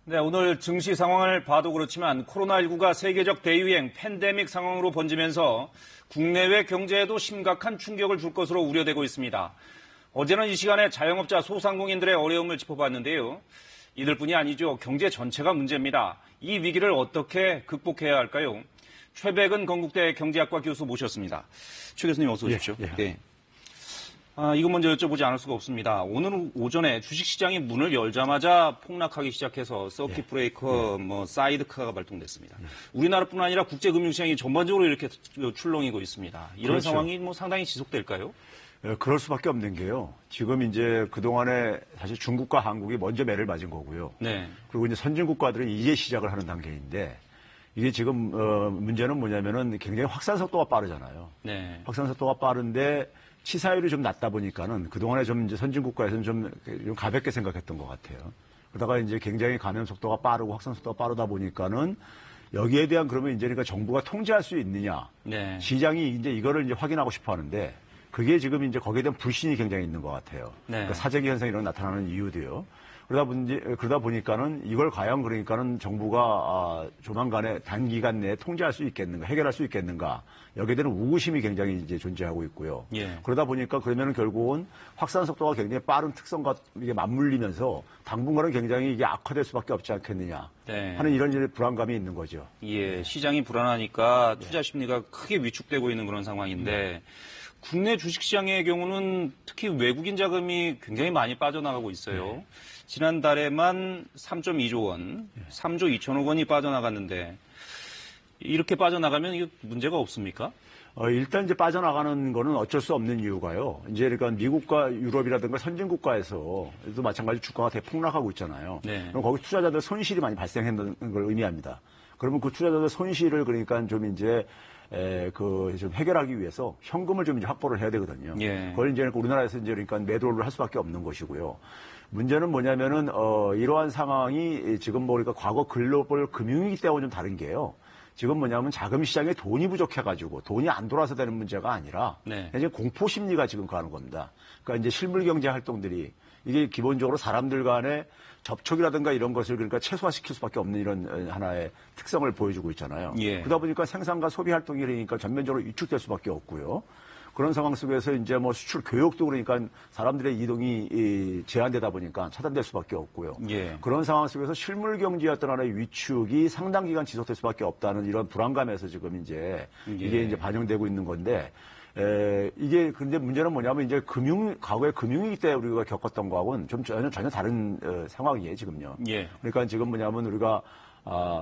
네, 오늘 증시 상황을 봐도 그렇지만 코로나19가 세계적 대유행 팬데믹 상황으로 번지면서 국내외 경제에도 심각한 충격을 줄 것으로 우려되고 있습니다. 어제는 이 시간에 자영업자 소상공인들의 어려움을 짚어봤는데요. 이들뿐이 아니죠. 경제 전체가 문제입니다. 이 위기를 어떻게 극복해야 할까요? 최백은 건국대 경제학과 교수 모셨습니다. 최 교수님 어서 오십시오. 네. 이거 먼저 여쭤보지 않을 수가 없습니다. 오늘 오전에 주식시장이 문을 열자마자 폭락하기 시작해서 서킷 브레이커, 사이드카가 발동됐습니다. 우리나라뿐 아니라 국제금융시장이 전반적으로 이렇게 출렁이고 있습니다. 이런 그렇죠. 상황이 상당히 지속될까요? 그럴 수밖에 없는 게요. 지금 이제 그동안에 사실 중국과 한국이 먼저 매를 맞은 거고요. 네. 그리고 이제 선진국가들은 이제 시작을 하는 단계인데 이게 지금 문제는 뭐냐면은 굉장히 확산 속도가 빠르잖아요. 네. 확산 속도가 빠른데 치사율이 좀 낮다 보니까는 그동안에 좀 이제 선진국가에서는 좀 가볍게 생각했던 것 같아요. 그러다가 이제 굉장히 감염 속도가 빠르고 확산 속도가 빠르다 보니까는 여기에 대한 그러면 이제 그러니까 정부가 통제할 수 있느냐. 네. 시장이 이제 이거를 이제 확인하고 싶어 하는데 그게 지금 이제 거기에 대한 불신이 굉장히 있는 것 같아요. 네. 그러니까 사재기 현상이 이런 나타나는 이유도요. 그러다 보니까는 이걸 과연 그러니까는 정부가 조만간에 단기간 내에 통제할 수 있겠는가, 해결할 수 있겠는가. 여기에 대한 우구심이 굉장히 이제 존재하고 있고요. 예. 그러다 보니까 그러면은 결국은 확산 속도가 굉장히 빠른 특성과 이게 맞물리면서 당분간은 굉장히 이게 악화될 수밖에 없지 않겠느냐. 네. 하는 이런 이제 불안감이 있는 거죠. 예, 시장이 불안하니까 투자 심리가 크게 위축되고 있는 그런 상황인데 국내 주식시장의 경우는 특히 외국인 자금이 굉장히 많이 빠져나가고 있어요. 네. 지난달에만 3.2조 원, 3조 2천억 원이 빠져나갔는데 이렇게 빠져나가면 이게 문제가 없습니까? 일단 이제 빠져나가는 거는 어쩔 수 없는 이유가요. 이제 그러니까 미국과 유럽이라든가 선진국가에서 또 마찬가지 주가가 대폭락하고 있잖아요. 네. 그럼 거기 투자자들 손실이 많이 발생한다는 걸 의미합니다. 그러면 그 투자자들 손실을 그러니까 좀 이제 좀 해결하기 위해서 현금을 좀 이제 확보를 해야 되거든요. 예. 그걸 이제 우리나라에서 이제 그러니까 매도를 할 수밖에 없는 것이고요. 문제는 뭐냐면은 이러한 상황이 지금 그러니까 과거 글로벌 금융위기 때하고 좀 다른 게요. 지금 뭐냐면 자금 시장에 돈이 부족해가지고 돈이 안 돌아서 되는 문제가 아니라 네. 이제 공포 심리가 지금 가는 겁니다. 그러니까 이제 실물 경제 활동들이 이게 기본적으로 사람들 간의 접촉이라든가 이런 것을 그러니까 최소화시킬 수밖에 없는 이런 하나의 특성을 보여주고 있잖아요. 예. 그러다 보니까 생산과 소비 활동이 그러니까 전면적으로 위축될 수밖에 없고요. 그런 상황 속에서 이제 수출 교역도 그러니까 사람들의 이동이 제한되다 보니까 차단될 수밖에 없고요. 예. 그런 상황 속에서 실물 경제의 어떤 하나의 위축이 상당 기간 지속될 수밖에 없다는 이런 불안감에서 지금 이제 이게 이제 반영되고 있는 건데 이게 근데 문제는 뭐냐면 이제 과거의 금융위기 때 우리가 겪었던 거하고는 좀 전혀 다른 상황이에요, 지금요. 예. 그러니까 지금 뭐냐면 우리가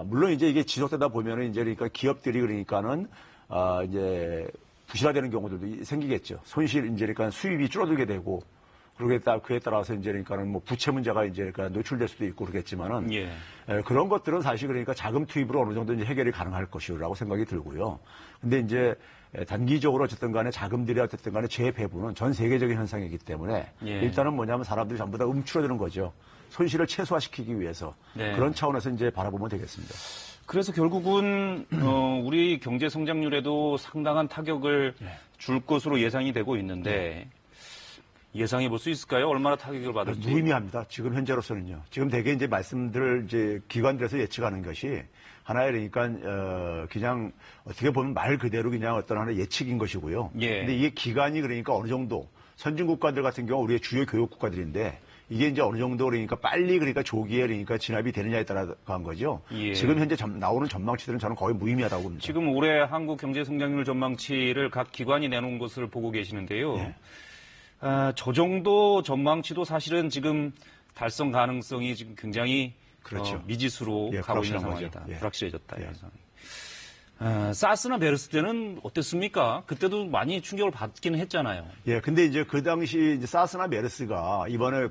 물론 이제 이게 지속되다 보면은 이제 그러니까 기업들이 그러니까는 이제 부실화되는 경우들도 생기겠죠. 손실 이제 그러니까 수입이 줄어들게 되고 그에 따라서 이제 그러니까는 부채 문제가 이제 그러니까 노출될 수도 있고 그러겠지만은 예. 그런 것들은 사실 그러니까 자금 투입으로 어느 정도 이제 해결이 가능할 것이라고 생각이 들고요. 근데 이제 단기적으로 어쨌든 간에 자금들이 어쨌든 간에 재배분은 전 세계적인 현상이기 때문에 예. 일단은 뭐냐면 사람들이 전부 다 움츠러드는 거죠. 손실을 최소화시키기 위해서 네. 그런 차원에서 이제 바라보면 되겠습니다. 그래서 결국은 우리 경제 성장률에도 상당한 타격을 줄 것으로 예상이 되고 있는데 예상해 볼 수 있을까요? 얼마나 타격을 받을지? 무의미합니다. 지금 현재로서는요. 지금 대개 이제 말씀들 이제 기관들에서 예측하는 것이 하나의 그러니까 그냥 어떻게 보면 말 그대로 그냥 어떤 하나의 예측인 것이고요. 예. 근데 이게 기간이 그러니까 어느 정도 선진 국가들 같은 경우 우리의 주요 교육 국가들인데 이게 이제 어느 정도 그러니까 빨리 그러니까 조기에 그러니까 진압이 되느냐에 따라 간 거죠. 예. 지금 현재 나오는 전망치들은 저는 거의 무의미하다고 봅니다. 지금 올해 한국 경제 성장률 전망치를 각 기관이 내놓은 것을 보고 계시는데요. 예. 저 정도 전망치도 사실은 지금 달성 가능성이 지금 굉장히 그렇죠. 미지수로 예, 가고 있는 불확실한 상황이다. 거죠. 예. 불확실해졌다. 예. 사스나 메르스 때는 어땠습니까? 그때도 많이 충격을 받기는 했잖아요. 예, 근데 이제 그 당시 이제 사스나 메르스가 이번에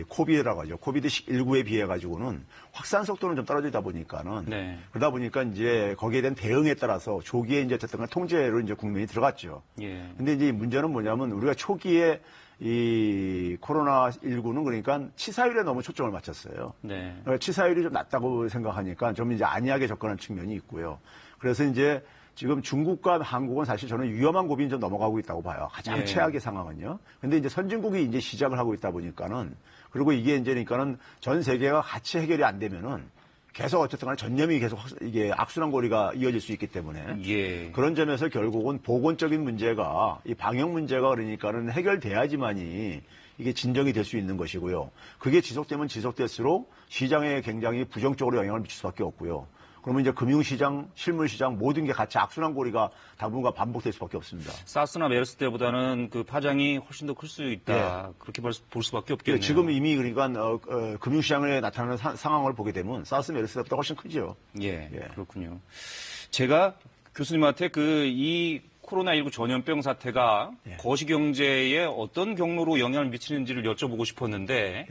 코비드라고 하죠. 코비드-19에 비해 가지고는 확산 속도는 좀 떨어지다 보니까는 네. 그러다 보니까 이제 거기에 대한 대응에 따라서 조기에 이제 어쨌든 통제로 이제 국민이 들어갔죠. 예. 근데 이제 문제는 뭐냐면 우리가 초기에 이 코로나19는 그러니까 치사율에 너무 초점을 맞췄어요. 네. 치사율이 좀 낮다고 생각하니까 좀 이제 안이하게 접근한 측면이 있고요. 그래서 이제 지금 중국과 한국은 사실 저는 위험한 고비인 좀 넘어가고 있다고 봐요. 가장 예. 최악의 상황은요. 근데 이제 선진국이 이제 시작을 하고 있다 보니까는 그리고 이게 이제 그러니까는 전 세계가 같이 해결이 안 되면은 계속 어쨌든 간에 전염이 계속 이게 악순환고리가 이어질 수 있기 때문에 예. 그런 점에서 결국은 보건적인 문제가 이 방역 문제가 그러니까는 해결돼야지만이 이게 진정이 될 수 있는 것이고요. 그게 지속되면 지속될수록 시장에 굉장히 부정적으로 영향을 미칠 수밖에 없고요. 그러면 이제 금융시장, 실물시장 모든 게 같이 악순환고리가 당분간 반복될 수밖에 없습니다. 사스나 메르스 때보다는 그 파장이 훨씬 더 클 수 있다. 그렇게 볼 수밖에 없겠네요. 지금 이미 그러니까 금융시장에 나타나는 상황을 보게 되면 사스 메르스 때보다 훨씬 크죠. 예, 예. 그렇군요. 제가 교수님한테 이 코로나19 전염병 사태가 예. 거시경제에 어떤 경로로 영향을 미치는지를 여쭤보고 싶었는데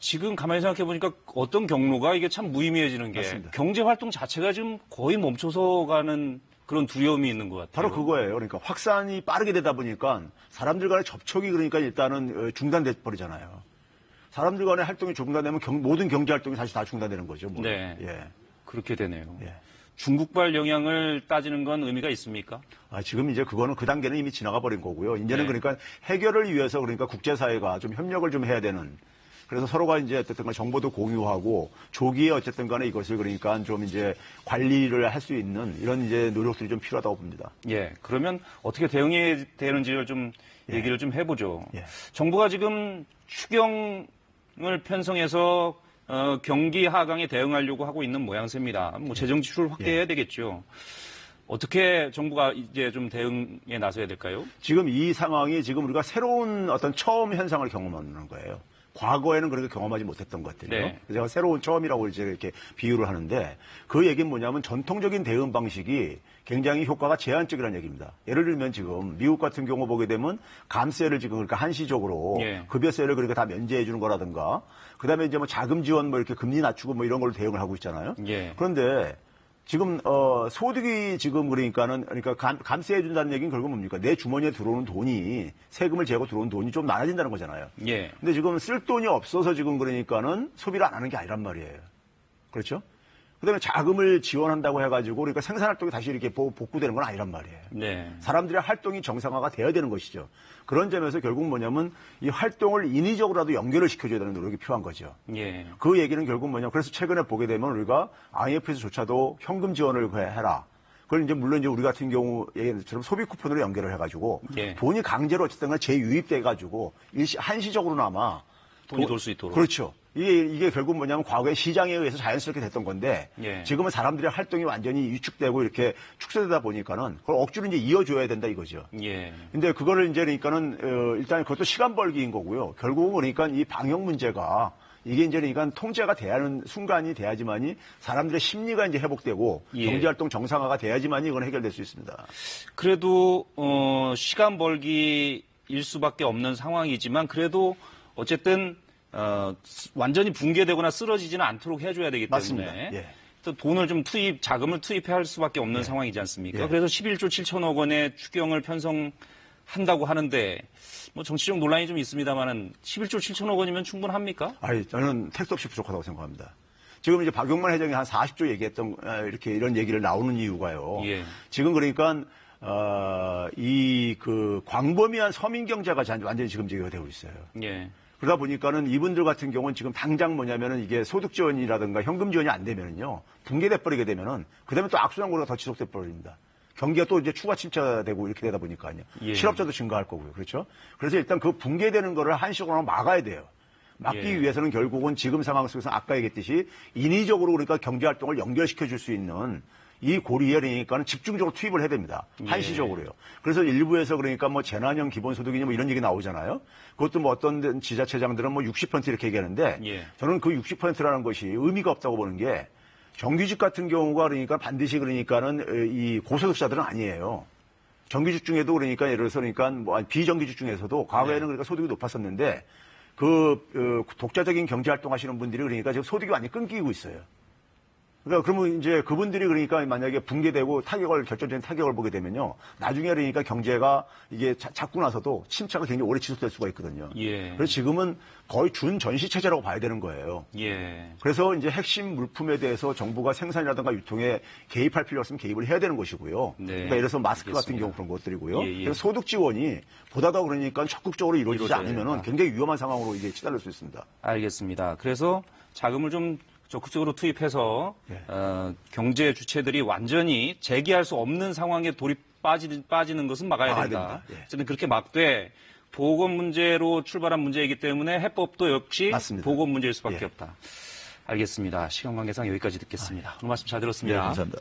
지금 가만히 생각해 보니까 어떤 경로가 이게 참 무의미해지는 게 맞습니다. 경제 활동 자체가 지금 거의 멈춰서 가는 그런 두려움이 있는 것 같아요. 바로 그거예요. 그러니까 확산이 빠르게 되다 보니까 사람들 간의 접촉이 그러니까 일단은 중단돼 버리잖아요. 사람들 간의 활동이 중단되면 모든 경제 활동이 사실 다 중단되는 거죠. 뭐. 네. 예. 그렇게 되네요. 예. 중국발 영향을 따지는 건 의미가 있습니까? 지금 이제 그거는 그 단계는 이미 지나가 버린 거고요. 이제는 네. 그러니까 해결을 위해서 그러니까 국제사회가 좀 협력을 좀 해야 되는. 그래서 서로가 이제 어쨌든 간에 정보도 공유하고 조기에 어쨌든 간에 이것을 그러니까 좀 이제 관리를 할 수 있는 이런 이제 노력들이 좀 필요하다고 봅니다. 예. 그러면 어떻게 대응해야 되는지를 좀 얘기를 좀 해보죠. 예. 정부가 지금 추경을 편성해서 경기 하강에 대응하려고 하고 있는 모양새입니다. 뭐 재정 지출을 확대해야 되겠죠. 어떻게 정부가 이제 좀 대응에 나서야 될까요? 지금 이 상황이 지금 우리가 새로운 어떤 처음 현상을 경험하는 거예요. 과거에는 그렇게 경험하지 못했던 것들이요. 네. 그래서 제가 새로운 처음이라고 이제 이렇게 비유를 하는데 그 얘기는 뭐냐면 전통적인 대응 방식이 굉장히 효과가 제한적이라는 얘기입니다. 예를 들면 지금 미국 같은 경우 보게 되면 감세를 지금 그러니까 한시적으로 예. 급여세를 그러니까 다 면제해 주는 거라든가 그다음에 이제 뭐 자금 지원 뭐 이렇게 금리 낮추고 뭐 이런 걸로 대응을 하고 있잖아요. 예. 그런데 지금 소득이 지금 그러니까 감세해 준다는 얘기는 결국 뭡니까? 내 주머니에 들어오는 돈이 세금을 제고 들어오는 돈이 좀 많아진다는 거잖아요. 예. 근데 지금 쓸 돈이 없어서 지금 그러니까는 소비를 안 하는 게 아니란 말이에요. 그렇죠? 그다음에 자금을 지원한다고 해가지고 그러니까 생산활동이 다시 이렇게 복구되는 건 아니란 말이에요. 네. 사람들의 활동이 정상화가 돼야 되는 것이죠. 그런 점에서 결국 뭐냐면 이 활동을 인위적으로라도 연결을 시켜줘야 되는 노력이 필요한 거죠. 예. 그 얘기는 결국 뭐냐. 그래서 최근에 보게 되면 우리가 IMF에서조차도 현금 지원을 해라. 그걸 이제 물론 이제 우리 같은 경우에처럼 소비 쿠폰으로 연결을 해가지고 예. 돈이 강제로 어쨌든 간에 재유입돼가지고 한시적으로나마 돈이 돌 수 있도록. 그렇죠. 이게 결국 뭐냐면 과거에 시장에 의해서 자연스럽게 됐던 건데 예. 지금은 사람들의 활동이 완전히 위축되고 이렇게 축소되다 보니까는 그걸 억지로 이제 이어줘야 된다 이거죠. 예. 근데 그거를 이제 그러니까는 일단 그것도 시간 벌기인 거고요. 결국은 그러니까 이 방역 문제가 이게 이제 그러니까 통제가 돼야 하는 순간이 돼야지만이 사람들의 심리가 이제 회복되고 예. 경제활동 정상화가 돼야지만이 이건 해결될 수 있습니다. 그래도 시간 벌기일 수밖에 없는 상황이지만 그래도 어쨌든 완전히 붕괴되거나 쓰러지지는 않도록 해줘야 되기 때문에 맞습니다. 예. 또 돈을 좀 자금을 투입해야 할 수밖에 없는 상황이지 않습니까? 예. 그래서 11조 7천억 원의 추경을 편성한다고 하는데 뭐 정치적 논란이 좀 있습니다만은 11조 7천억 원이면 충분합니까? 저는 택도 없이 부족하다고 생각합니다. 지금 이제 박용만 회장이 한 40조 얘기했던 이렇게 이런 얘기를 나오는 이유가요. 예. 지금 그러니까 그 광범위한 서민 경제가 완전히 지금 제기가 되고 있어요. 예. 그러다 보니까는 이분들 같은 경우는 지금 당장 뭐냐면은 이게 소득 지원이라든가 현금 지원이 안 되면은요 붕괴돼 버리게 되면은 그다음에 또 악순환고리가 더 지속돼 버립니다. 경기가 또 이제 추가 침체되고 이렇게 되다 보니까요. 예. 실업자도 증가할 거고요. 그렇죠? 그래서 일단 그 붕괴되는 거를 한시적으로 막아야 돼요. 막기 예. 위해서는 결국은 지금 상황 속에서 아까 얘기했듯이 인위적으로 그러니까 경제 활동을 연결시켜 줄 수 있는 이 고리에 그러니까는 집중적으로 투입을 해야 됩니다. 한시적으로요. 그래서 일부에서 그러니까 뭐 재난형 기본소득이냐 뭐 이런 얘기 나오잖아요. 그것도 뭐 어떤 지자체장들은 뭐 60% 이렇게 얘기하는데 예. 저는 그 60%라는 것이 의미가 없다고 보는 게 정규직 같은 경우가 그러니까 반드시 그러니까는 이 고소득자들은 아니에요. 정규직 중에도 그러니까 예를 들어서 그러니까 뭐 비정규직 중에서도 과거에는 그러니까 소득이 높았었는데 독자적인 경제 활동 하시는 분들이 그러니까 지금 소득이 완전히 끊기고 있어요. 그러니까 그러면 이제 그분들이 그러니까 만약에 붕괴되고 결정적인 타격을 보게 되면요. 나중에 그러니까 경제가 이게 잡고 나서도 침체가 굉장히 오래 지속될 수가 있거든요. 예. 그래서 지금은 거의 준 전시 체제라고 봐야 되는 거예요. 예. 그래서 이제 핵심 물품에 대해서 정부가 생산이라든가 유통에 개입할 필요가 있으면 개입을 해야 되는 것이고요. 네. 그러니까 예를 들어서 마스크 같은 알겠습니다. 경우 그런 것들이고요. 예, 예. 그래서 소득 지원이 보다 더 그러니까 적극적으로 이루어지지 이루어져야 않으면 된다. 굉장히 위험한 상황으로 이게 치달을 수 있습니다. 알겠습니다. 그래서 자금을 좀 적극적으로 투입해서 예. 경제 주체들이 완전히 재기할 수 없는 상황에 빠지는 것은 막아야 막아야 된다. 됩니다. 예. 어쨌든 그렇게 막되 보건 문제로 출발한 문제이기 때문에 해법도 역시 맞습니다. 보건 문제일 수밖에 예. 없다. 알겠습니다. 시간 관계상 여기까지 듣겠습니다. 오늘 말씀 잘 들었습니다. 네, 감사합니다.